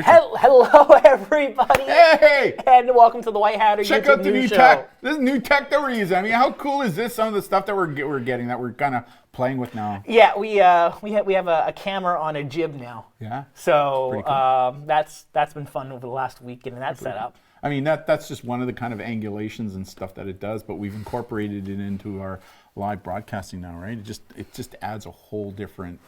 Hello, everybody. Hey! And welcome to the White Hatter Check YouTube out the news new show. tech. This is new tech that we're using. I mean, how cool is this? Some of the stuff that we're getting that we're kind of playing with now. Yeah, we have a camera on a jib now. Yeah. So Cool. that's been fun over the last week getting that set up. I mean, that's just one of the kind of angulations and stuff that it does, but we've incorporated it into our live broadcasting now, right? It just adds a whole different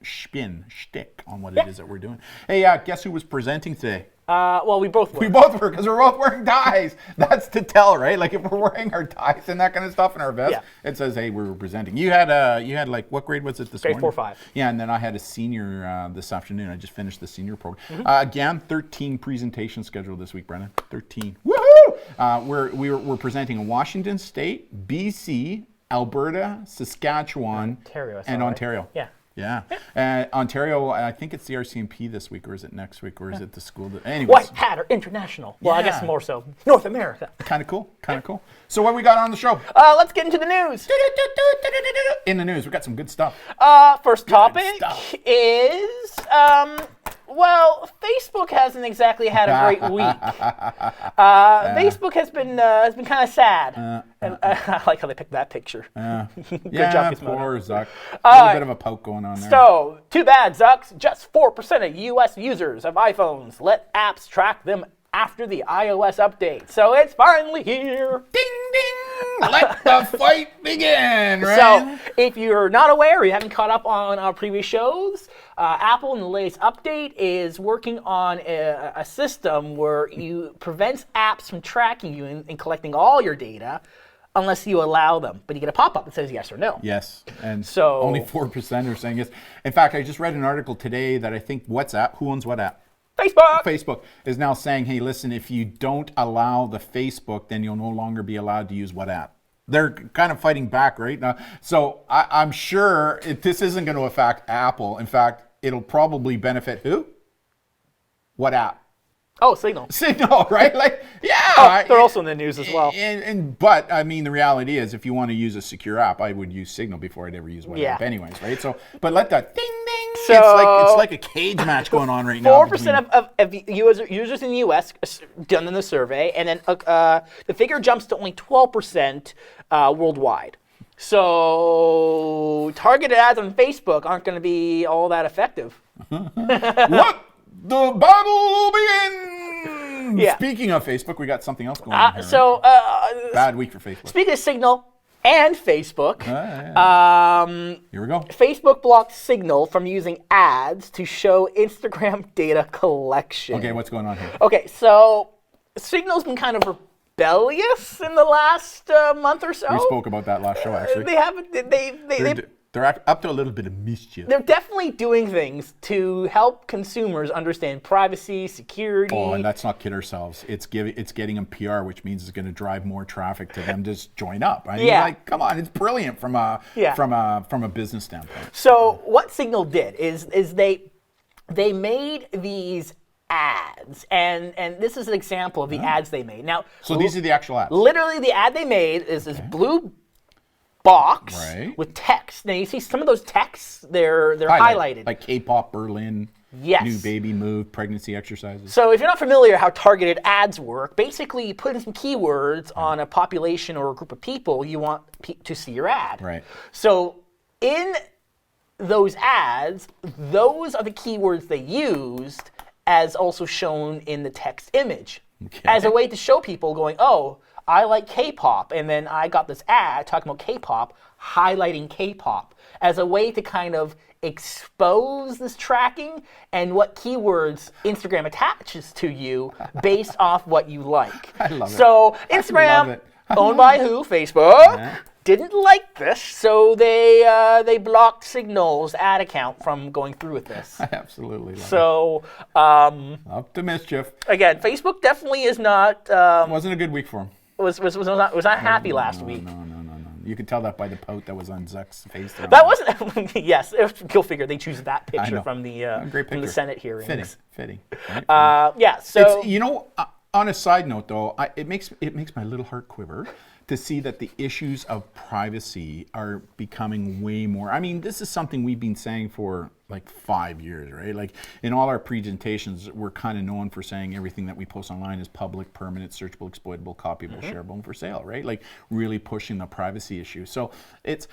shtick on what it is that we're doing. Hey, guess who was presenting today? Well, we both were. We both were, because we're both wearing ties. That's to tell, right? Like if we're wearing our ties and that kind of stuff in our vest, it says, "Hey, we're presenting." You had like, what grade was it this morning? Grade 4-5. Yeah, and then I had a senior this afternoon. I just finished the senior program. Again, 13 presentations scheduled this week, Brennan. 13. Woohoo! We're presenting in Washington State, BC, Alberta, Saskatchewan, Ontario. Yeah. Yeah. Ontario, I think it's the RCMP this week, or is it next week, or is it the school? Anyways. White Hatter International. Well, I guess more so North America. Kind of cool. So what we got on the show? Let's get into the news. In the news, we got some good stuff. First topic is, well, Facebook hasn't exactly had a great week. Facebook has been kind of sad. And I like how they picked that picture. Good job, Gizmodo. Poor Zuck. A little bit of a poke going on there. So, too bad, Zucks. Just 4% of U.S. users of iPhones let apps track them after the iOS update. So it's finally here. Ding, ding. Let the fight begin, right? So if you're not aware or you haven't caught up on our previous shows, Apple in the latest update is working on a system where you prevents apps from tracking you and collecting all your data unless you allow them. But you get a pop-up that says yes or no. Yes, and so only 4% are saying yes. In fact, I just read an article today that I think WhatsApp, who owns what app? Facebook is now saying, hey, listen, if you don't allow the Facebook, then you'll no longer be allowed to use what app. They're kind of fighting back right now. So I'm sure this isn't going to affect Apple. In fact, it'll probably benefit who? What app? Oh, Signal. Signal, right? Like, yeah. Oh, they're also in the news as well. But I mean, the reality is, if you want to use a secure app, I would use Signal before I'd ever use WhatsApp, anyways, right? So, but let that ding ding. So, it's like a cage match going on right now. 4% of users in the U.S. done in the survey, and then the figure jumps to only 12% worldwide. So targeted ads on Facebook aren't going to be all that effective. What? The battle begins! Yeah. Speaking of Facebook, we got something else going on here. So, bad week for Facebook. Speaking of Signal and Facebook, here we go. Facebook blocked Signal from using ads to show Instagram data collection. Okay, what's going on here? Okay, so Signal's been kind of rebellious in the last month or so. We spoke about that last show, actually. They haven't. They're up to a little bit of mischief. They're definitely doing things to help consumers understand privacy, security. Oh, and let's not kid ourselves. It's getting them PR, which means it's going to drive more traffic to them to just join up. I mean, like, come on, it's brilliant from a business standpoint. So what Signal did is they made these ads, and this is an example of the ads they made. Now, so these are the actual ads. Literally, the ad they made is this blue box with text. Now you see some of those texts, they're highlighted. Like K-pop Berlin, new baby move, pregnancy exercises. So if you're not familiar how targeted ads work, basically you put in some keywords on a population or a group of people you want to see your ad. Right. So in those ads, those are the keywords they used as also shown in the text image. As a way to show people going, oh, I like K-pop, and then I got this ad talking about K-pop, highlighting K-pop, as a way to kind of expose this tracking and what keywords Instagram attaches to you based off what you like. I love it. So Instagram, owned by who? Facebook. Didn't like this, so they blocked Signal's ad account from going through with this. I absolutely love it. So, up to mischief. Again, Facebook definitely is not. Wasn't a good week for him. Was not happy last week. No. You could tell that by the pote that was on Zuck's face. That wasn't. Yes, go figure. They choose that picture from the Senate hearings. Fitting. Right? Yeah. So it's, on a side note, though, it makes my little heart quiver to see that the issues of privacy are becoming way more. I mean, this is something we've been saying for like 5 years, right? Like in all our presentations, we're kind of known for saying everything that we post online is public, permanent, searchable, exploitable, copyable, shareable, and for sale, right? Like really pushing the privacy issue. So it's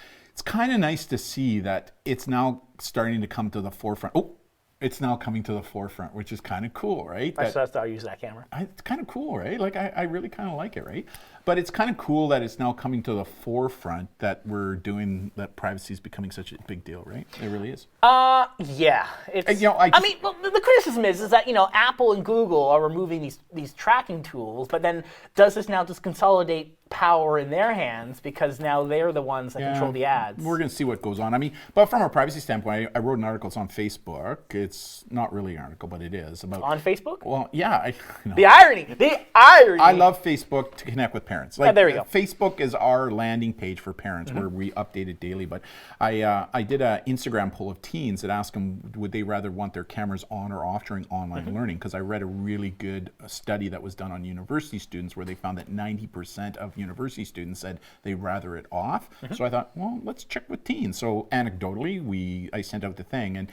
kind of nice to see that it's now starting to come to the forefront. Oh, it's now coming to the forefront, which is kind of cool, right? I should start using that camera. It's kind of cool, right? Like I really kind of like it, right? But it's kind of cool that it's now coming to the forefront that we're doing, that privacy is becoming such a big deal, right? It really is. Yeah. It's, I mean, well, the criticism is that, Apple and Google are removing these tracking tools, but then does this now just consolidate power in their hands because now they're the ones that control the ads? We're going to see what goes on. I mean, but from a privacy standpoint, I wrote an article. It's on Facebook. It's not really an article, but it is. On Facebook? Well, yeah. The irony. I love Facebook to connect with parents. Like, there you go. Facebook is our landing page for parents where we update it daily. But I did an Instagram poll of teens that asked them, would they rather want their cameras on or off during online learning? Because I read a really good study that was done on university students where they found that 90% of university students said they'd rather it off. So I thought, well, let's check with teens. So anecdotally, I sent out the thing, and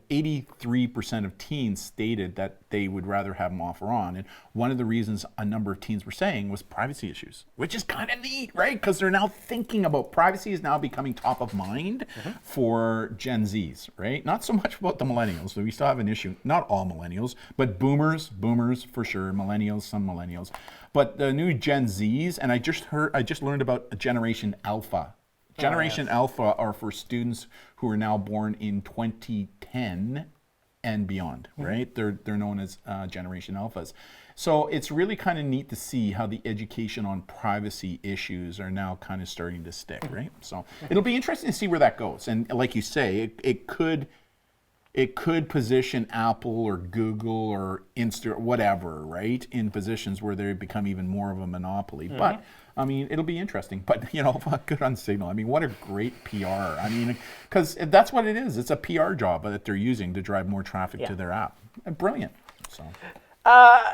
83% of teens stated that they would rather have them off or on. And one of the reasons a number of teens were saying was privacy issues, which is kind of neat, right? Because they're now thinking about privacy is now becoming top of mind for Gen Zs, right? Not so much about the millennials. We still have an issue. Not all millennials, but boomers for sure. Millennials, some millennials. But the new Gen Zs, and I just learned about Generation Alpha. Generation Alpha are for students who are now born in 2010 and beyond, right? They're known as Generation Alphas. So it's really kind of neat to see how the education on privacy issues are now kind of starting to stick, right? So it'll be interesting to see where that goes. And like you say, it could position Apple or Google or Insta, whatever, right, in positions where they become even more of a monopoly. But I mean, it'll be interesting. But good on Signal. I mean, what a great PR. I mean, because that's what it is. It's a PR job that they're using to drive more traffic to their app. Brilliant. So.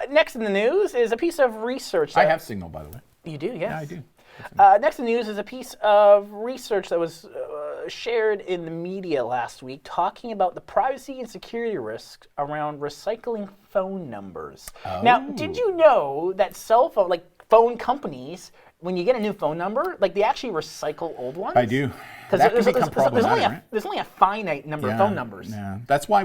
Next in the news is a piece of research. I have Signal, by the way. You do, yes. Yeah, I do. Next in the news is a piece of research that was shared in the media last week talking about the privacy and security risks around recycling phone numbers. Oh. Now, did you know that phone companies, when you get a new phone number, they actually recycle old ones? I do. That can become problematic, there's only a finite number of phone numbers. Yeah. That's why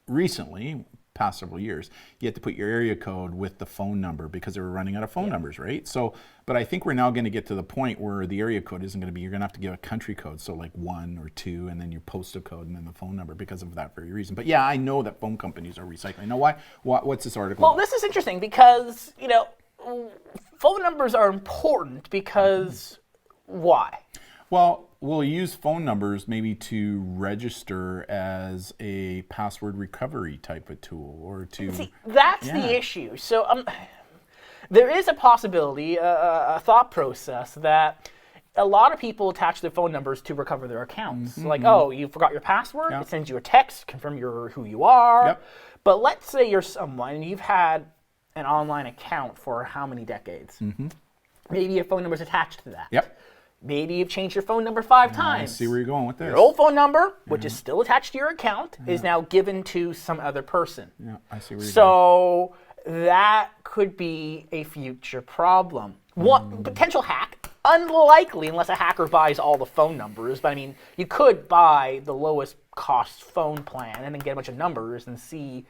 recently, past several years, you had to put your area code with the phone number because they were running out of phone numbers, right? So, but I think we're now going to get to the point where the area code isn't going to be, you're going to have to give a country code, so like 1 or 2, and then your postal code, and then the phone number because of that very reason. But yeah, I know that phone companies are recycling. Now, why? What's this article about? This is interesting because, phone numbers are important because why? Well, we'll use phone numbers maybe to register as a password recovery type of tool or to... See, that's the issue. So there is a possibility, a thought process that a lot of people attach their phone numbers to recover their accounts. Like, oh, you forgot your password? It sends you a text, confirm who you are. Yep. But let's say you're someone and you've had an online account for how many decades? Maybe your phone number's attached to that. Yep. Maybe you've changed your phone number 5 times. I see where you're going with this. Your old phone number, which is still attached to your account, is now given to some other person. Yeah, I see where you're going. So that could be a future problem. One potential hack, unlikely unless a hacker buys all the phone numbers, but I mean, you could buy the lowest cost phone plan and then get a bunch of numbers and see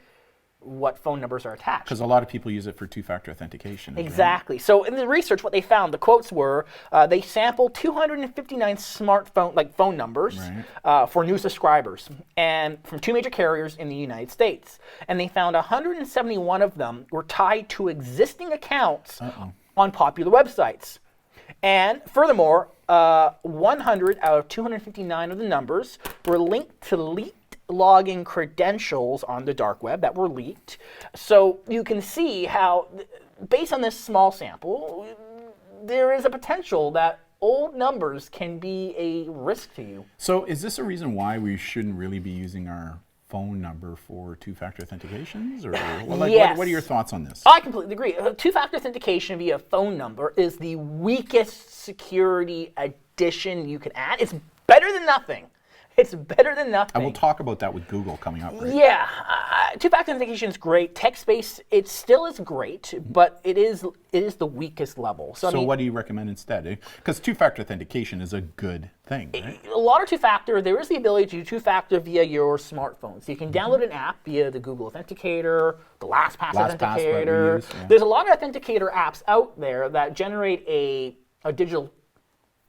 what phone numbers are attached. Because a lot of people use it for two-factor authentication. Exactly. Right? So in the research, what they found, the quotes were, they sampled 259 phone numbers for new subscribers, and from 2 major carriers in the United States. And they found 171 of them were tied to existing accounts on popular websites. And furthermore, 100 out of 259 of the numbers were linked to leaked login credentials on the dark web that were leaked. So you can see how, based on this small sample, there is a potential that old numbers can be a risk to you. So is this a reason why we shouldn't really be using our phone number for two-factor authentications? Or Yes. what are your thoughts on this? I completely agree. Two-factor authentication via phone number is the weakest security addition you can add. It's better than nothing. It's better than nothing. And we'll talk about that with Google coming up, right? Yeah, two-factor authentication is great. Text-based, it still is great, but it is the weakest level. So what do you recommend instead? Because two-factor authentication is a good thing, right? A lot of two-factor, there is the ability to do two-factor via your smartphone. So you can download an app via the Google Authenticator, the LastPass Authenticator. There's a lot of authenticator apps out there that generate a digital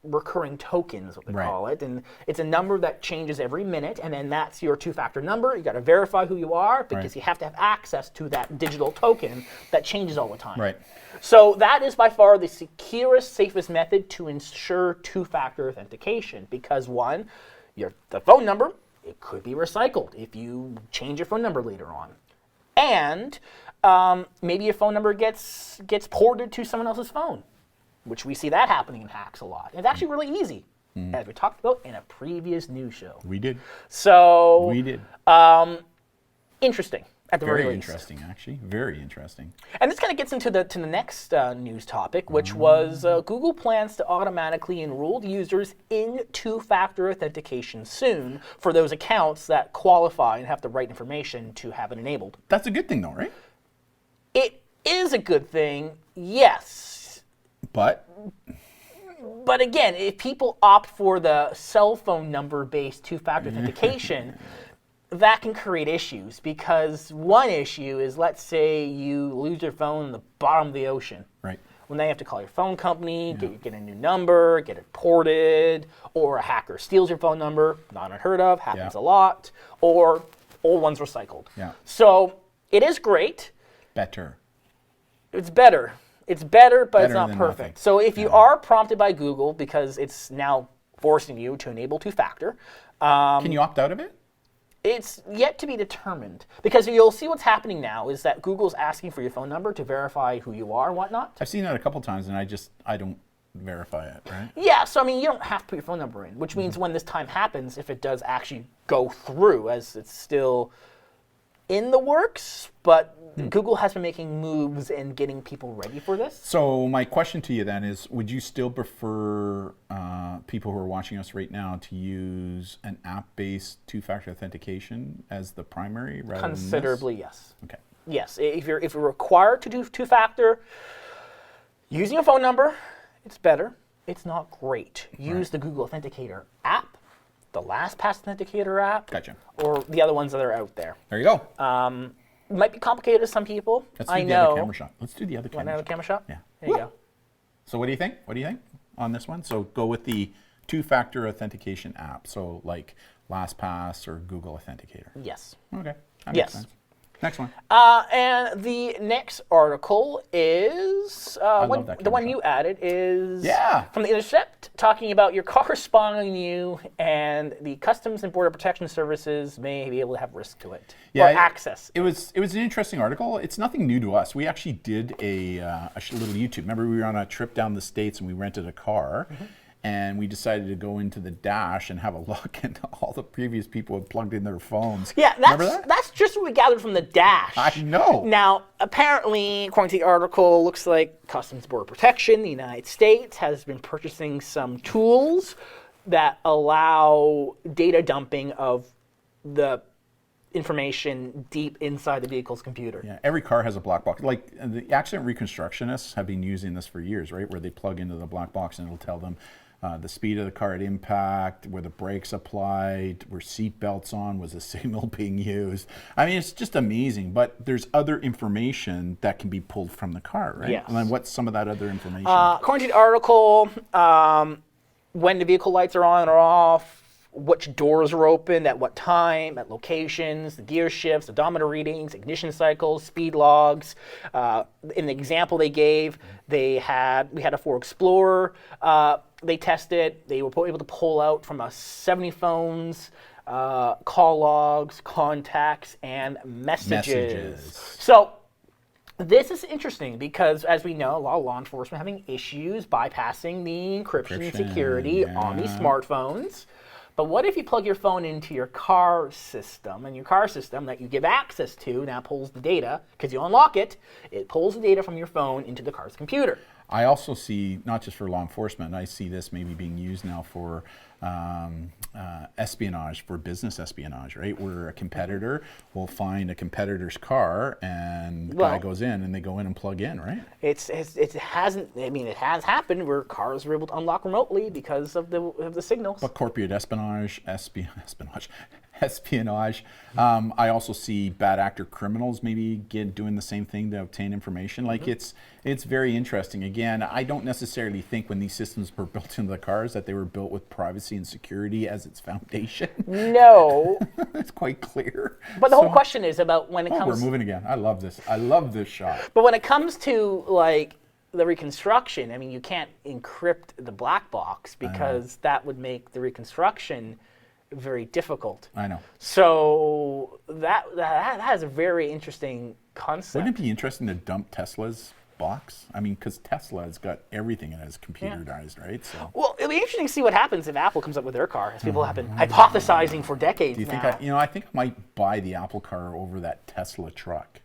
recurring token is what they call it, and it's a number that changes every minute, and then that's your two-factor number. You got to verify who you are because you have to have access to that digital token that changes all the time. Right. So that is by far the securest, safest method to ensure two-factor authentication because one, the phone number, it could be recycled if you change your phone number later on, and maybe your phone number gets ported to someone else's phone, which we see that happening in hacks a lot. It's actually really easy, as we talked about in a previous news show. We did. So we did. Interesting at the very least. Very interesting, actually. Very interesting. And this kind of gets into the next news topic, which was Google plans to automatically enroll users in two-factor authentication soon for those accounts that qualify and have the right information to have it enabled. That's a good thing, though, right? It is a good thing, yes. But again, if people opt for the cell phone number-based two-factor authentication, that can create issues because one issue is, let's say you lose your phone in the bottom of the ocean. Right. Well, now you have to call your phone company, get a new number, get it ported, or a hacker steals your phone number, not unheard of, happens a lot, or old ones recycled. Yeah. So it is great. Better. It's better. It's better, but it's not perfect. Nothing. So if you are prompted by Google because it's now forcing you to enable two-factor, can you opt out of it? it's yet to be determined. Because you'll see what's happening now is that Google's asking for your phone number to verify who you are and whatnot. I've seen that a couple times, and I don't verify it, right? Yeah, so I mean, you don't have to put your phone number in, which means when this time happens, if it does actually go through, as it's still in the works, but Google has been making moves and getting people ready for this. So my question to you then is, would you still prefer people who are watching us right now to use an app-based two-factor authentication as the primary rather than this? Considerably, yes. Okay. Yes, if you're required to do two-factor, using a phone number, it's better. It's not great. Use the Google Authenticator app, the LastPass Authenticator app, Gotcha. or the other ones that are out there. There you go. Might be complicated to some people. Let's do the other camera shot. Let's do the other camera shot. Camera shot? Yeah. There you go. So what do you think? What do you think on this one? So go with the two-factor authentication app. So like LastPass or Google Authenticator. Yes. Okay. That makes Yes. sense. Next one. And the next article is love that the camera one shot. you added is Yeah. from the Intercept, talking about your car spying you, and the Customs and Border Protection Services may be able to have risk to it or access. It was an interesting article. It's nothing new to us. We actually did a little YouTube. Remember, we were on a trip down the States and we rented a car. And we decided to go into the dash and have a look, and all the previous people had plugged in their phones. Yeah, Remember that? that's just what we gathered from the dash. I know. Now, apparently, according to the article, looks like Customs Border Protection, the United States, has been purchasing some tools that allow data dumping of the information deep inside the vehicle's computer. Yeah, every car has a black box. Like the accident reconstructionists have been using this for years, right? Where they plug into the black box and it'll tell them the speed of the car at impact, where the brakes applied, where seat belts on, was a signal being used. I mean, it's just amazing. But there's other information that can be pulled from the car, right? Yes. And then what's some of that other information? According to the article, when the vehicle lights are on or off, which doors are open, at what time, at locations, the gear shifts, odometer readings, ignition cycles, speed logs. In the example they gave, we had a Ford Explorer. They tested. They were able to pull out from 70 phones, call logs, contacts, and messages. So this is interesting because, as we know, a lot of law enforcement having issues bypassing the encryption security on these smartphones. But what if you plug your phone into your car system, and your car system that you give access to now pulls the data, because you unlock it, it pulls the data from your phone into the car's computer. I also see, not just for law enforcement, I see this maybe being used now for espionage, for business espionage, right? Where a competitor will find a competitor's car and the guy goes in and they go in and plug in, right? It has happened where cars were able to unlock remotely because of the signals. But corporate espionage. I also see bad actor criminals maybe doing the same thing to obtain information. Like it's very interesting. Again, I don't necessarily think when these systems were built into the cars that they were built with privacy and security as its foundation. No. It's quite clear. But the whole question is about when it comes... we're moving again. I love this. I love this shot. But when it comes to like the reconstruction, I mean, you can't encrypt the black box because that would make the reconstruction very difficult. I know. So that has a very interesting concept. Wouldn't it be interesting to dump Tesla's box? I mean, because Tesla has got everything in it is computerized, right? So. Well, it'll be interesting to see what happens if Apple comes up with their car, as people have been hypothesizing for decades now. Do you think I think I might buy the Apple car over that Tesla truck.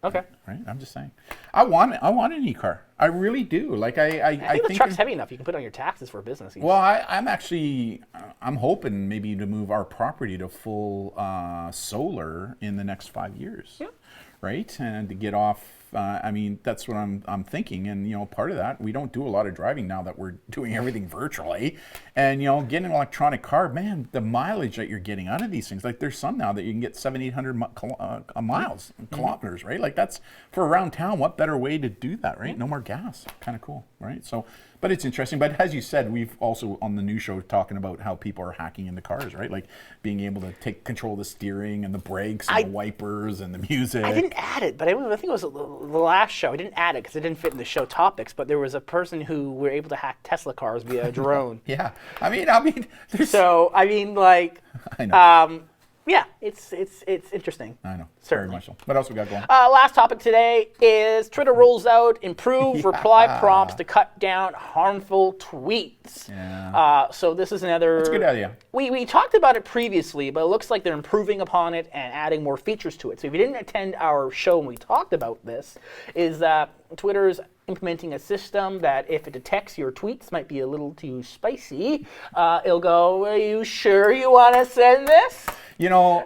Okay. Right? I'm just saying. I want an e-car. I really do. Like I think the truck's heavy enough. You can put it on your taxes for business use. Well, I'm hoping maybe to move our property to full solar in the next 5 years. Yeah. Right? And to get off, I mean, that's what I'm thinking. And, you know, part of that, we don't do a lot of driving now that we're doing everything virtually. And, you know, getting an electronic car, man, the mileage that you're getting out of these things, like there's some now that you can get 700-800 miles, kilometers, right? Like that's, for around town, what better way to do that, right? No more gas. Kind of cool, right? So, but it's interesting. But as you said, we've also on the news show talking about how people are hacking into cars, right? Like being able to take control of the steering and the brakes and the wipers and the music. I didn't add it, but I think it was the last show. I didn't add it because it didn't fit in the show topics, but there was a person who were able to hack Tesla cars via a drone. Yeah. I mean, so, I mean, like, I know. Yeah, it's interesting. I know. Certainly. Very much so. What else we got going? Last topic today is Twitter rolls out improved reply prompts to cut down harmful tweets. Yeah. So this is another... That's a good idea. We talked about it previously, but it looks like they're improving upon it and adding more features to it. So if you didn't attend our show when we talked about this, is that Twitter's implementing a system that if it detects your tweets might be a little too spicy, it'll go, are you sure you want to send this? You know,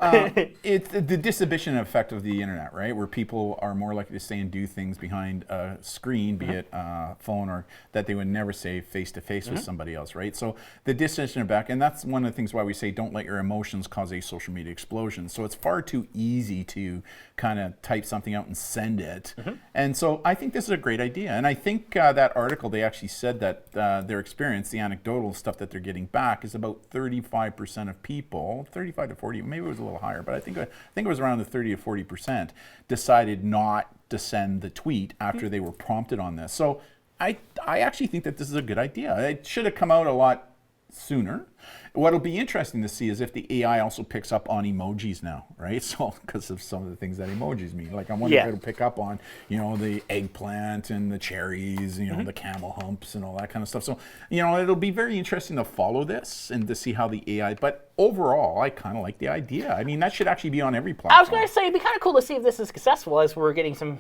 it's the distribution effect of the internet, right? Where people are more likely to say and do things behind a screen, be it a phone, or that they would never say face to face with somebody else, right? So the distribution effect, and that's one of the things why we say don't let your emotions cause a social media explosion. So it's far too easy to kind of type something out and send it. And so I think this is a great idea. And I think that article, they actually said that their experience, the anecdotal stuff that they're getting back is about 35% of people, 35 to 40, maybe it was a little higher, but I think it was around the 30 to 40% decided not to send the tweet after they were prompted on this. So I actually think that this is a good idea. It should have come out a lot sooner. What'll be interesting to see is if the AI also picks up on emojis now, right? So because of some of the things that emojis mean, like I wonder if it'll pick up on, you know, the eggplant and the cherries, you know, the camel humps and all that kind of stuff. So, you know, it'll be very interesting to follow this and to see how the AI, but overall, I kind of like the idea. I mean, that should actually be on every platform. I was going to say, it'd be kind of cool to see if this is successful as we're getting some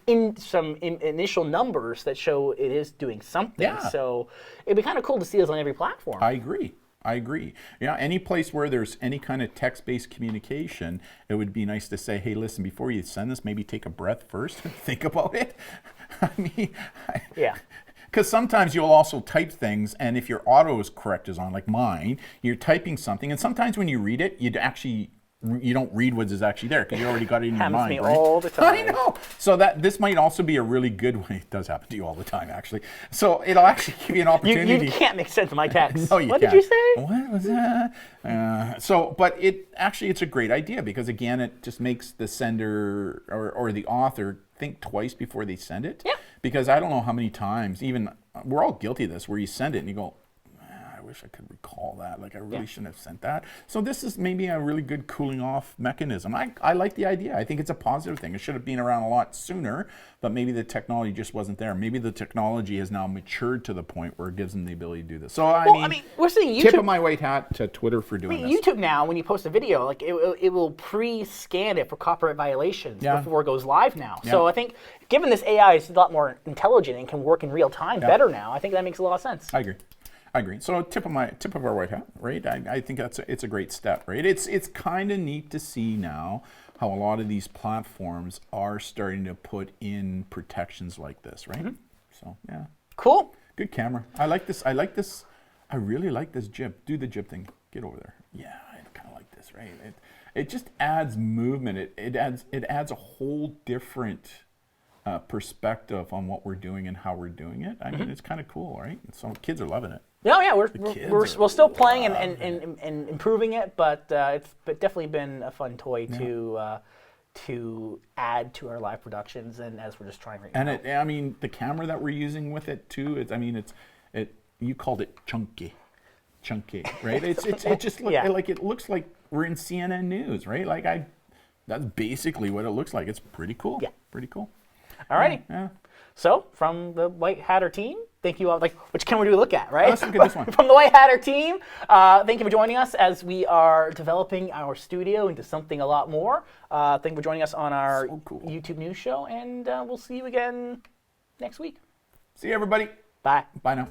initial numbers that show it is doing something. Yeah. So it'd be kind of cool to see this on every platform. I agree. Yeah, any place where there's any kind of text-based communication, it would be nice to say, hey, listen, before you send this, maybe take a breath first and think about it. I mean, because sometimes you'll also type things, and if your auto is correct is on, like mine, you're typing something, and sometimes when you read it, you don't read what is actually there because you already got it in your mind. Happens to me all the time. I know. So this might also be a really good way. It does happen to you all the time, actually. So it'll actually give you an opportunity. You can't make sense of my text. No, you what can't. did you say? What was that? But it's a great idea because again, it just makes the sender or the author think twice before they send it. Yeah. Because I don't know how many times, even we're all guilty of this, where you send it and you go, wish I could recall that. Like, I really shouldn't have sent that. So this is maybe a really good cooling off mechanism. I like the idea. I think it's a positive thing. It should have been around a lot sooner, but maybe the technology just wasn't there. Maybe the technology has now matured to the point where it gives them the ability to do this. So I mean, we're seeing YouTube. Tip of my white hat to Twitter for doing this. YouTube now, when you post a video, like it will pre-scan it for copyright violations before it goes live now. So I think, given this AI is a lot more intelligent and can work in real time better now, I think that makes a lot of sense. I agree. So tip of our white hat, right? I think it's a great step, right? It's kind of neat to see now how a lot of these platforms are starting to put in protections like this, right? So yeah. Cool. Good camera. I like this. I really like this jib. Do the jib thing. Get over there. Yeah, I kind of like this, right? It just adds movement. It adds a whole different perspective on what we're doing and how we're doing it. I mean, it's kind of cool, right? So kids are loving it. Yeah, we're still playing and improving it, but it's definitely been a fun toy to add to our live productions, and as we're just trying right now. And I mean, the camera that we're using with it too. You called it chunky, right? It just looks like we're in CNN News, right? Like that's basically what it looks like. It's pretty cool. Yeah, pretty cool. Alrighty. Yeah. So from the White Hatter team, thank you all. Like, which camera do we look at, right? Let's look at this one. From the White Hatter team, thank you for joining us as we are developing our studio into something a lot more. Thank you for joining us on our YouTube news show, and we'll see you again next week. See you, everybody. Bye. Bye now.